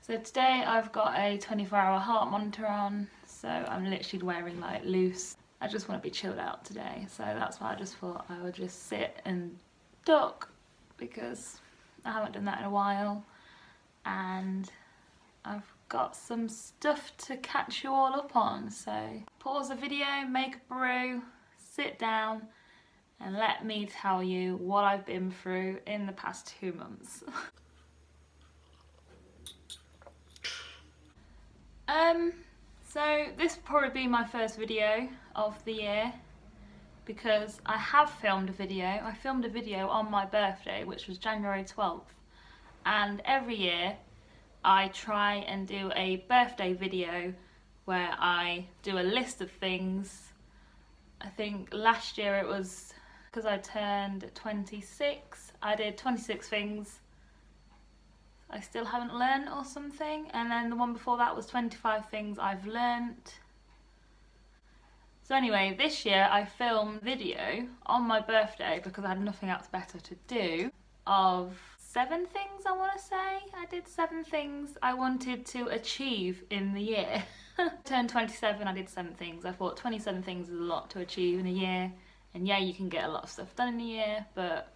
So today I've got a 24-hour heart monitor on, so I'm literally wearing like loose. I just want to be chilled out today, so that's why I just thought I would just sit and duck, because I haven't done that in a while, and I've got some stuff to catch you all up on. So pause the video, make a brew, sit down, and let me tell you what I've been through in the past 2 months. So this will probably be my first video of the year, because I have filmed a video. I filmed a video on my birthday, which was January 12th, and every year I try and do a birthday video where I do a list of things. I think last year it was, because I turned 26, I did 26 things I still haven't learned or something, and then the one before that was 25 things I've learnt. So anyway, this year I filmed a video on my birthday because I had nothing else better to do, of 7 things I want to say. I did 7 things I wanted to achieve in the year. I turned 27, I did 7 things. I thought 27 things is a lot to achieve in a year, and yeah, you can get a lot of stuff done in a year, but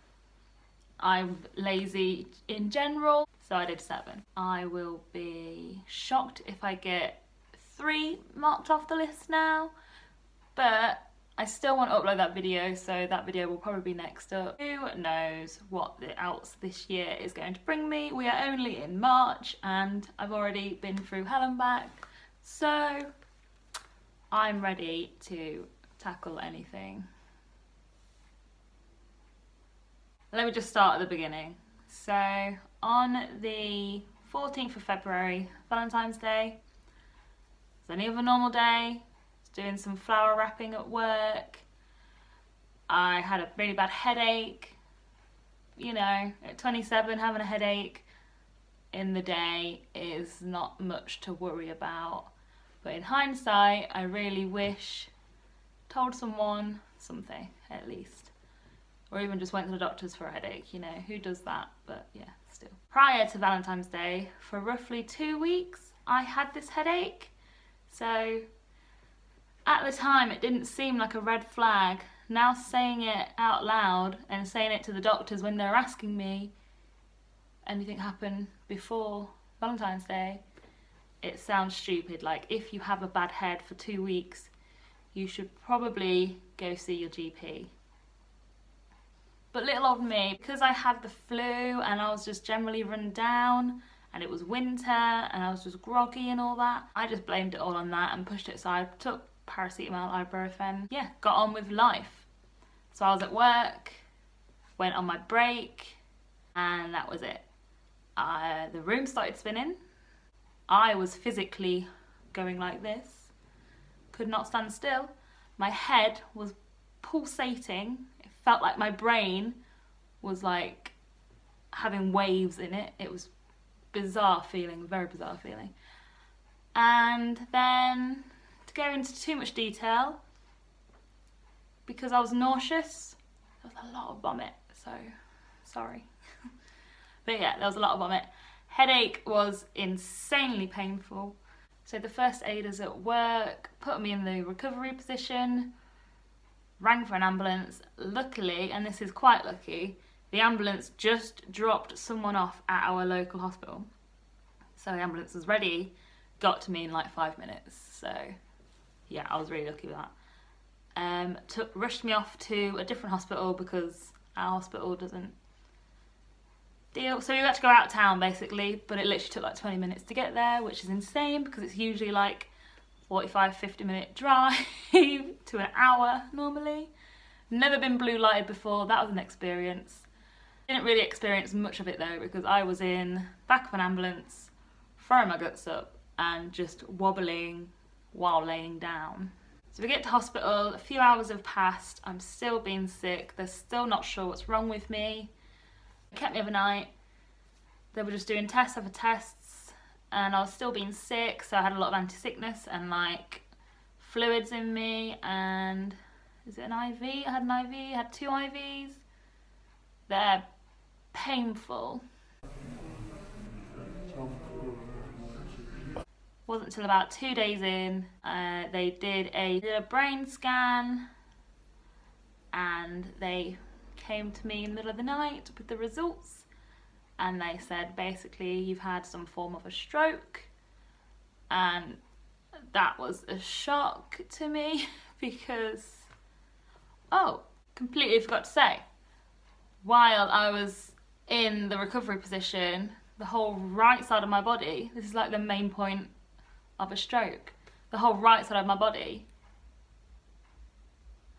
I'm lazy in general, so I did 7. I will be shocked if I get 3 marked off the list now, but I still want to upload that video, so that video will probably be next up. Who knows what else this year is going to bring me? We are only in March and I've already been through hell and back, so I'm ready to tackle anything. Let me just start at the beginning. So on the 14th of February, Valentine's Day, it's any other normal day, doing some flower wrapping at work. I had a really bad headache. You know, at 27, having a headache in the day is not much to worry about. But in hindsight, I really wish told someone something at least. Or even just went to the doctors for a headache, you know, who does that? But yeah, still. Prior to Valentine's Day, for roughly 2 weeks, I had this headache. So at the time, it didn't seem like a red flag. Now saying it out loud and saying it to the doctors when they're asking me, anything happened before Valentine's Day, it sounds stupid. Like, if you have a bad head for 2 weeks, you should probably go see your GP. But little old me, because I had the flu and I was just generally run down, and it was winter and I was just groggy and all that, I just blamed it all on that and pushed it aside, took paracetamol, ibuprofen, yeah, got on with life. So I was at work, went on my break, and that was it. The room started spinning. I was physically going like this, could not stand still. My head was pulsating. Felt like my brain was like having waves in it. It was bizarre feeling, very bizarre feeling. And then, to go into too much detail, because I was nauseous, there was a lot of vomit, so sorry. But yeah, there was a lot of vomit. Headache was insanely painful. So the first aiders at work put me in the recovery position, rang for an ambulance. Luckily, and this is quite lucky, the ambulance just dropped someone off at our local hospital. So the ambulance was ready, got to me in like 5 minutes. So yeah, I was really lucky with that. Rushed me off to a different hospital because our hospital doesn't deal. So we had to go out of town basically, but it literally took like 20 minutes to get there, which is insane because it's usually like 45-50 minute drive to an hour normally. Never been blue lighted before, that was an experience. Didn't really experience much of it though, because I was in back of an ambulance, throwing my guts up and just wobbling while laying down. So we get to hospital, a few hours have passed, I'm still being sick, they're still not sure what's wrong with me. They kept me overnight, they were just doing test after tests, and I was still being sick, so I had a lot of anti-sickness and like fluids in me, and is it an IV? I had an IV, I had 2 IVs. They're painful. Wasn't until about 2 days in, they did a brain scan, and they came to me in the middle of the night with the results, and they said basically you've had some form of a stroke. And that was a shock to me because, oh, completely forgot to say, while I was in the recovery position, the whole right side of my body, this is like the main point of a stroke, the whole right side of my body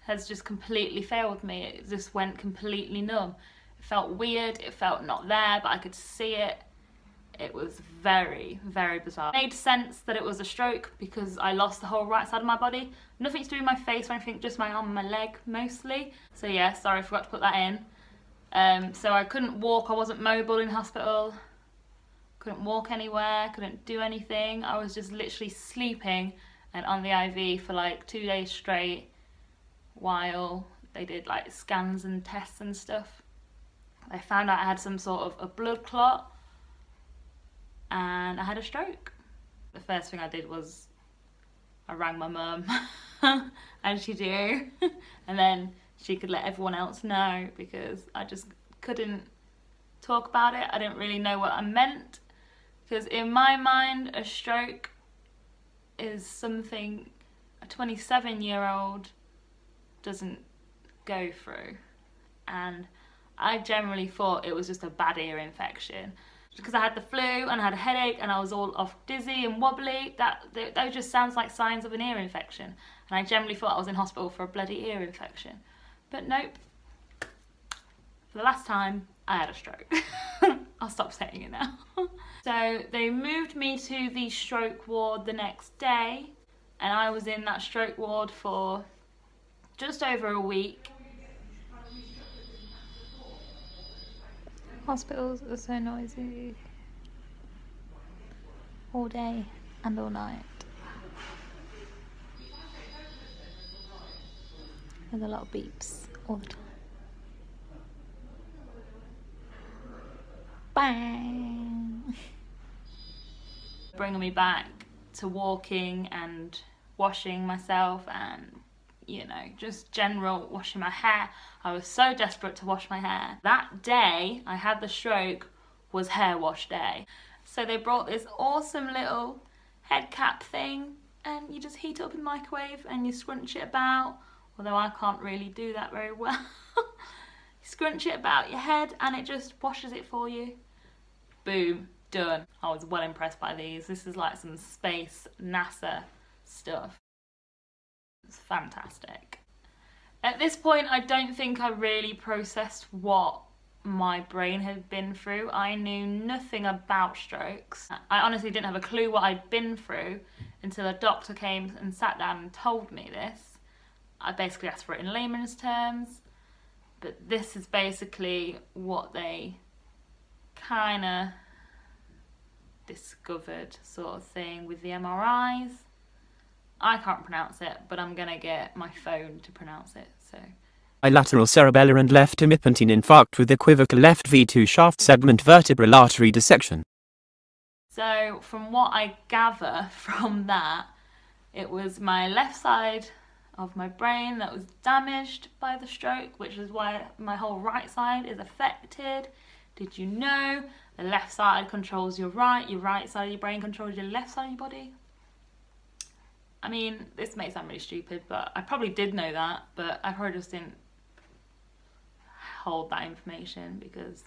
has just completely failed me. It just went completely numb. It felt weird, it felt not there, but I could see it. It was very, very bizarre. It made sense that it was a stroke because I lost the whole right side of my body. Nothing to do with my face or anything, just my arm and my leg mostly. So yeah, sorry, I forgot to put that in. So I couldn't walk, I wasn't mobile in hospital. Couldn't walk anywhere, couldn't do anything. I was just literally sleeping and on the IV for like 2 days straight while they did like scans and tests and stuff. They found out I had some sort of a blood clot and I had a stroke. The first thing I did was I rang my mum, as you do, and then she could let everyone else know because I just couldn't talk about it. I didn't really know what I meant. Because in my mind, a stroke is something a 27-year-old doesn't go through. And I generally thought it was just a bad ear infection. Because I had the flu and I had a headache and I was all off dizzy and wobbly, that just sounds like signs of an ear infection. And I generally thought I was in hospital for a bloody ear infection. But nope. For the last time, I had a stroke. I'll stop saying it now. So they moved me to the stroke ward the next day, and I was in that stroke ward for just over a week. Hospitals are so noisy. All day and all night. There's a lot of beeps all the time. Bang! Bringing me back to walking and washing myself and, you know, just general washing my hair. I was so desperate to wash my hair. That day I had the stroke was hair wash day. So they brought this awesome little head cap thing and you just heat it up in the microwave and you scrunch it about, although I can't really do that very well. You scrunch it about your head and it just washes it for you. Boom, done. I was well impressed by these. This is like some space NASA stuff. It's fantastic. At this point, I don't think I really processed what my brain had been through. I knew nothing about strokes. I honestly didn't have a clue what I'd been through until a doctor came and sat down and told me this. I basically asked for it in layman's terms, but this is basically what they kind of discovered, sort of thing, with the MRIs. I can't pronounce it, but I'm gonna get my phone to pronounce it, so. Bilateral cerebellar and left hemipontine infarct with equivocal left V2 shaft segment vertebral artery dissection. So from what I gather from that, it was my left side of my brain that was damaged by the stroke, which is why my whole right side is affected. Did you know the left side controls your right side of your brain controls your left side of your body? I mean, this may sound really stupid, but I probably did know that, but I probably just didn't hold that information because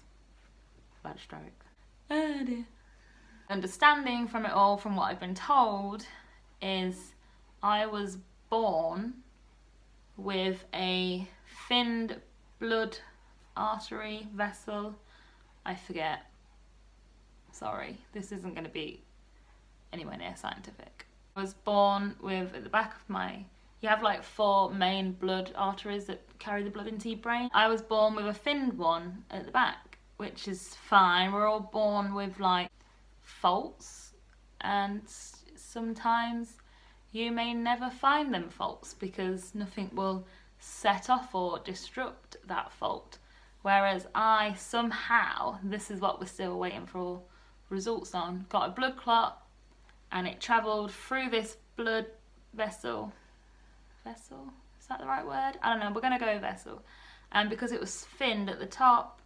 I've had a stroke. Oh dear. Understanding from it all, from what I've been told, is I was born with a thinned blood artery vessel. I forget. Sorry, this isn't going to be anywhere near scientific. I was born with, at the back of my, you have like 4 main blood arteries that carry the blood into your brain. I was born with a thinned one at the back, which is fine. We're all born with like faults, and sometimes you may never find them faults because nothing will set off or disrupt that fault. Whereas I somehow, this is what we're still waiting for results on, got a blood clot and it travelled through this blood vessel. Vessel? Is that the right word? I don't know, we're going to go with vessel. And because it was thinned at the top,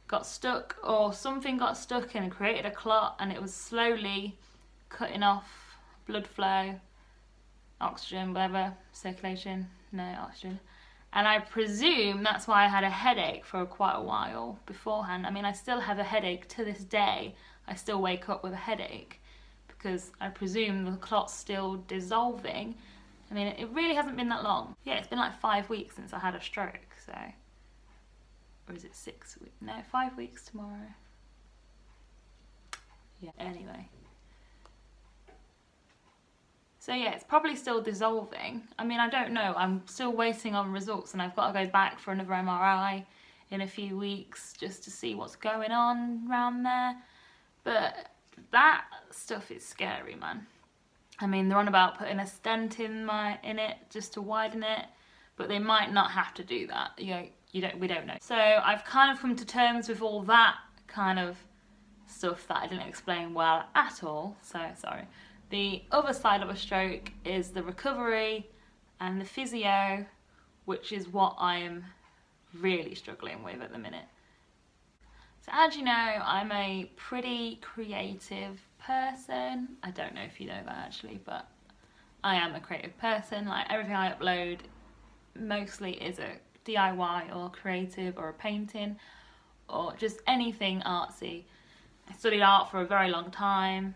got stuck, or something got stuck and created a clot, and it was slowly cutting off blood flow, oxygen, whatever, circulation, no oxygen. And I presume that's why I had a headache for quite a while beforehand. I mean, I still have a headache to this day. I still wake up with a headache because I presume the clot's still dissolving. I mean, it really hasn't been that long. Yeah, it's been like 5 weeks since I had a stroke, so. Or is it 6 weeks? No, 5 weeks tomorrow. Yeah, anyway. So yeah, it's probably still dissolving. I mean, I don't know. I'm still waiting on results, and I've got to go back for another MRI in a few weeks just to see what's going on around there. But that stuff is scary, man. I mean, they're on about putting a stent in it just to widen it, but they might not have to do that. We don't know. So I've kind of come to terms with all that kind of stuff that I didn't explain well at all. So sorry. The other side of a stroke is the recovery and the physio, which is what I am really struggling with at the minute. So as you know, I'm a pretty creative person. I don't know if you know that actually, but I am a creative person. Like, everything I upload mostly is a DIY or creative or a painting or just anything artsy. I studied art for a very long time.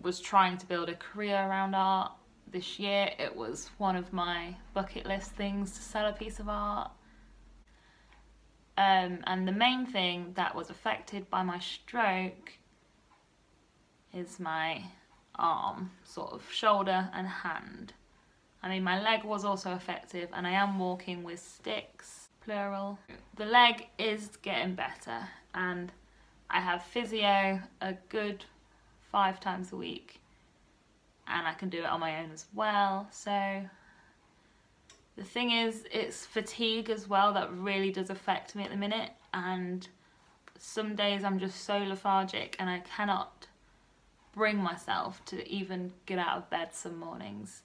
Was trying to build a career around art. This year it was one of my bucket list things to sell a piece of art. And the main thing that was affected by my stroke is my arm, sort of shoulder and hand. I mean, my leg was also affected, and I am walking with sticks, plural. The leg is getting better, and I have physio a good 5 times a week, and I can do it on my own as well. So the thing is, it's fatigue as well that really does affect me at the minute, and some days I'm just so lethargic and I cannot bring myself to even get out of bed some mornings.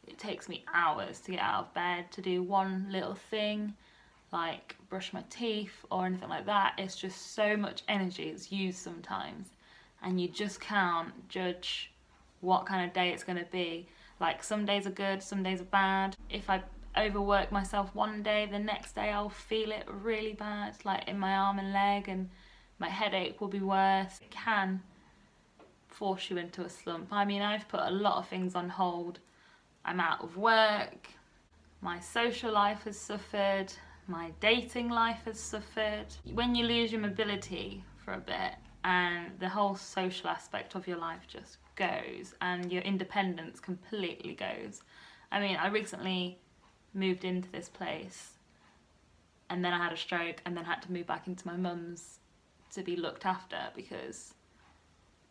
It takes me hours to get out of bed to do one little thing, like brush my teeth or anything like that. It's just so much energy it's used sometimes, and you just can't judge what kind of day it's going to be. Like, some days are good, some days are bad. If I overwork myself one day, the next day I'll feel it really bad, like in my arm and leg, and my headache will be worse. It can force you into a slump. I mean, I've put a lot of things on hold. I'm out of work, my social life has suffered, my dating life has suffered. When you lose your mobility for a bit, and the whole social aspect of your life just goes, and your independence completely goes. I mean, I recently moved into this place, and then I had a stroke, and then had to move back into my mum's to be looked after, because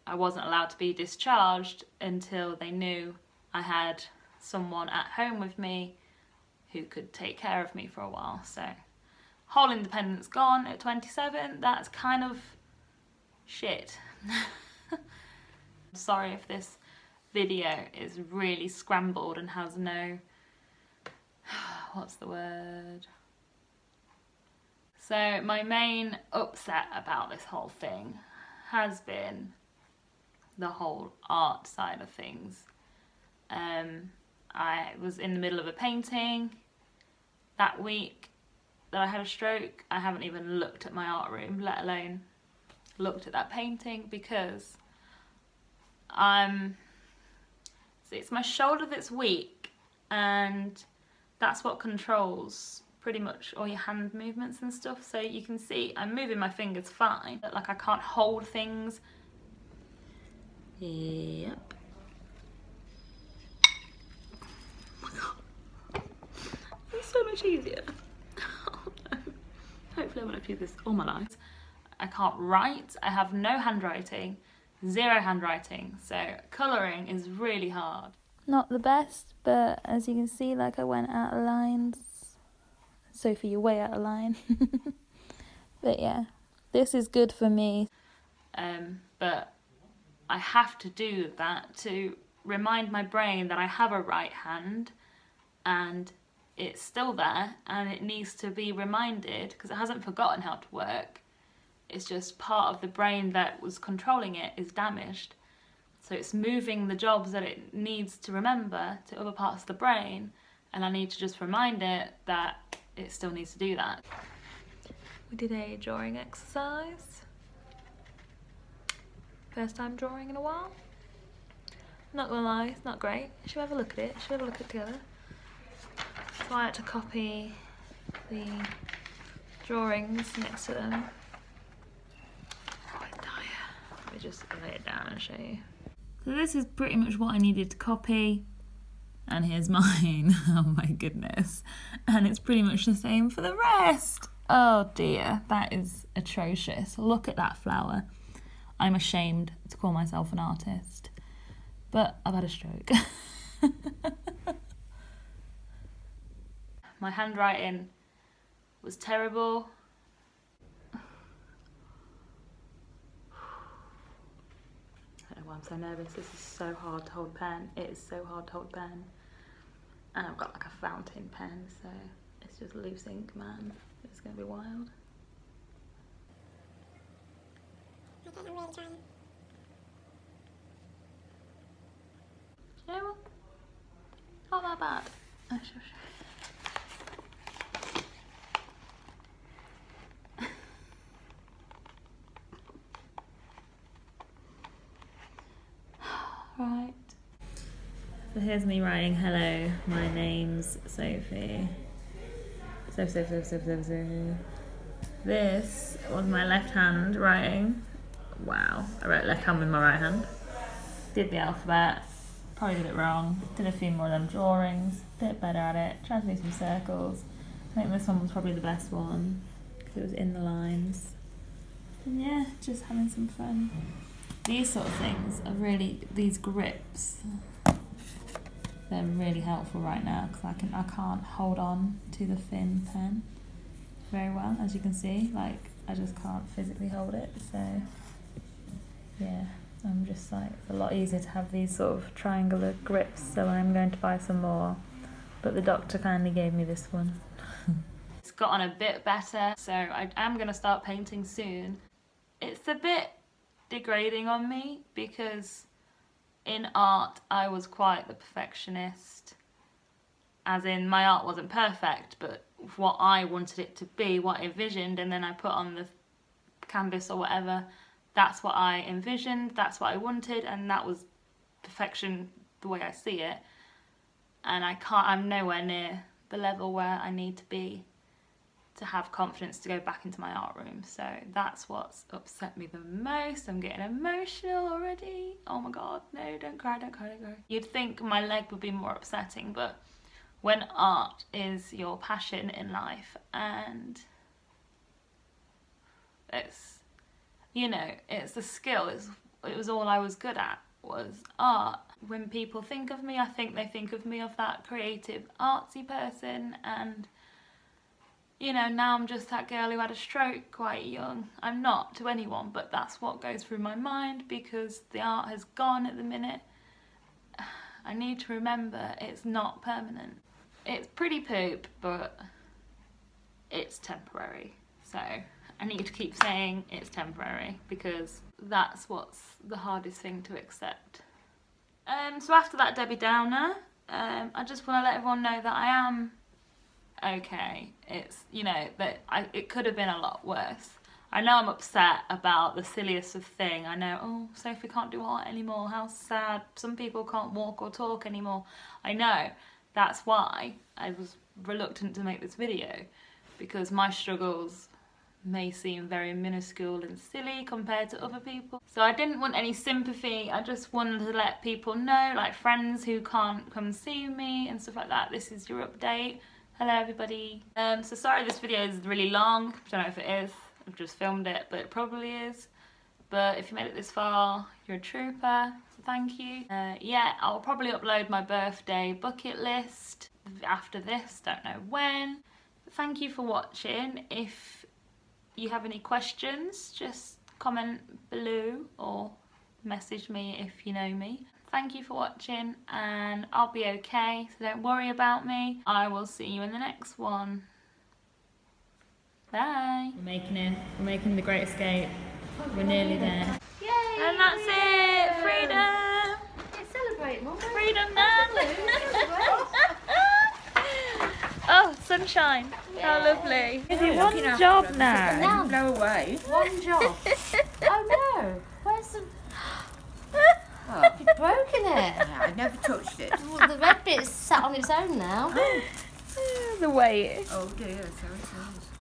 I wasn't allowed to be discharged until they knew I had someone at home with me who could take care of me for a while. So whole independence gone at 27. That's kind of shit. Sorry if this video is really scrambled and has no, what's the word? So my main upset about this whole thing has been the whole art side of things. I was in the middle of a painting that week that I had a stroke. I haven't even looked at my art room, let alone looked at that painting, because it's my shoulder that's weak, and that's what controls pretty much all your hand movements and stuff. So you can see I'm moving my fingers fine, but like I can't hold things. Yep. It's so much easier. Oh, no. Hopefully I won't have to do this all my life. I can't write. I have no handwriting, zero handwriting, so colouring is really hard. Not the best, but as you can see, like, I went out of lines. Sophie, you're way out of line. But yeah, this is good for me. But I have to do that to remind my brain that I have a right hand and it's still there and it needs to be reminded because it hasn't forgotten how to work. It's just part of the brain that was controlling it is damaged. So it's moving the jobs that it needs to remember to other parts of the brain, and I need to just remind it that it still needs to do that. We did a drawing exercise. First time drawing in a while. Not gonna lie, it's not great. Should we have a look at it? Should we have a look at it together? So I had to copy the drawings next to them. Oh, it's dire. Let me just lay it down and show you. So this is pretty much what I needed to copy. And here's mine. Oh my goodness. And it's pretty much the same for the rest. Oh dear, that is atrocious. Look at that flower. I'm ashamed to call myself an artist, but I've had a stroke. My handwriting was terrible. I don't know why I'm so nervous. This is so hard to hold pen. It is so hard to hold pen. And I've got like a fountain pen, so it's just loose ink, man. It's gonna be wild. Okay, I'm really trying. You know what? Not that bad. Oh, sure. Right. So here's me writing, hello, my name's Sophie. Sophie. This was my left hand writing. Wow, I wrote left hand with my right hand. Did the alphabet, probably did it wrong. Did a few more of them drawings, bit better at it. Tried to do some circles. I think this one was probably the best one because it was in the lines. And yeah, just having some fun. These sort of things are really, these grips, they're really helpful right now because I can't hold on to the thin pen very well, as you can see. Like, I just can't physically hold it, so yeah, I'm just like, it's a lot easier to have these sort of triangular grips, so I'm going to buy some more, but the doctor kindly gave me this one. It's gotten a bit better, so I am going to start painting soon. It's a bit degrading on me because in art I was quite the perfectionist, as in my art wasn't perfect, but what I wanted it to be, what I envisioned, and then I put on the canvas or whatever, that's what I envisioned, that's what I wanted, and that was perfection the way I see it. And I'm nowhere near the level where I need to be to have confidence to go back into my art room. So that's what's upset me the most. I'm getting emotional already. Oh my god, no, don't cry, don't cry, don't cry. You'd think my leg would be more upsetting, but when art is your passion in life and it's, you know, it's the skill, it was all I was good at, was art. When people think of me, I think they think of me of that creative artsy person, and you know, now I'm just that girl who had a stroke quite young. I'm not to anyone, but that's what goes through my mind because the art has gone at the minute. I need to remember it's not permanent. It's pretty poop, but it's temporary. So I need to keep saying it's temporary because that's what's the hardest thing to accept. So after that Debbie Downer, I just want to let everyone know that I am okay. It's, you know, that it could have been a lot worse. I know I'm upset about the silliest of thing. I know, oh, Sophie can't do art anymore, how sad. Some people can't walk or talk anymore. I know. That's why I was reluctant to make this video, because my struggles may seem very minuscule and silly compared to other people. So I didn't want any sympathy. I just wanted to let people know, like friends who can't come see me and stuff like that, this is your update. Hello everybody. So sorry this video is really long. I don't know if it is. I've just filmed it, but it probably is. But if you made it this far, you're a trooper, so thank you. Yeah, I'll probably upload my birthday bucket list after this, don't know when. But thank you for watching. If you have any questions, just comment below or message me if you know me. Thank you for watching, and I'll be okay, so don't worry about me. I will see you in the next one. Bye. We're making the Great Escape. We're nearly there. Yay! And that's it! Freedom! Yeah, celebrate, Mum. Freedom now! Oh, sunshine! How lovely! One job now. Now, Blow away. one job. Oh no! Where's the... Oh, You've broken it. yeah, I never touched it. Well, the red bit's sat on its own now. The weight. Oh dear, so it is.